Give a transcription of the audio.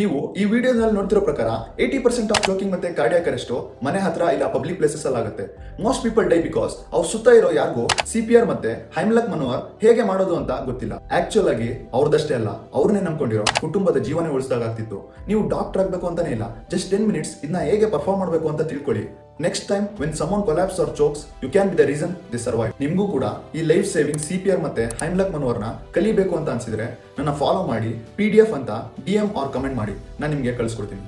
ನೀವು ಈ ವಿಡಿಯೋದಲ್ಲಿ ನೋಡ್ತಿರೋ ಪ್ರಕಾರ 80% ಆಫ್ ಸ್ಟ್ರೋಕಿಂಗ್ ಮತ್ತೆ ಕಾರ್ಡಿಯಾಕ್ ಅರೆಸ್ಟ್ ಮನೆ ಹತ್ರ ಇಲ್ಲ ಪಬ್ಲಿಕ್ ಪ್ಲೇಸಸ್ ಅಲ್ಲಿ ಆಗುತ್ತೆ. ಮೋಸ್ಟ್ ಪೀಪಲ್ ಡೈ ಬಿಕಾಸ್ ಅವ್ರ ಸುತ್ತ ಇರೋ ಯಾರಿಗೂ CPR ಮತ್ತೆ ಹೈಮ್ಲಕ್ ಮನೋವರ್ ಹೇಗೆ ಮಾಡೋದು ಅಂತ ಗೊತ್ತಿಲ್ಲ. ಆಕ್ಚುಲ್ ಆಗಿ ಅವ್ರದಷ್ಟೇ ಅಲ್ಲ, ಅವ್ರನ್ನೇ ನಂಬ್ಕೊಂಡಿರೋ ಕುಟುಂಬದ ಜೀವನ ಉಳಿಸಿದಾಗ್ತಿತ್ತು. ನೀವು ಡಾಕ್ಟರ್ ಆಗಬೇಕು ಅಂತಾನೆ ಇಲ್ಲ, ಜಸ್ಟ್ 10 minutes ಇದನ್ನ ಹೇಗೆ ಪರ್ಫಾರ್ಮ್ ಮಾಡಬೇಕು ಅಂತ ತಿಳ್ಕೊಳ್ಳಿ. Next time when someone collapse or chokes you can be the reason the survive. ನಿಮಗೂ ಕೂಡ ಈ ಲೈಫ್ ಸೇವಿಂಗ್ CPR ಮತ್ತೆ ಹೈಮ್ಲಕ್ ಮನೋವರ್ನ ಕಲಿಬೇಕು ಅಂತ ಅನ್ಸಿದ್ರೆ ನನ್ನ ಫಾಲೋ ಮಾಡಿ, PDF ಅಂತ DM ಆರ್ ಕಮೆಂಟ್ ಮಾಡಿ, ನಾನು ನಿಮಗೆ ಕಳಿಸ್ಕೊಡ್ತೀನಿ.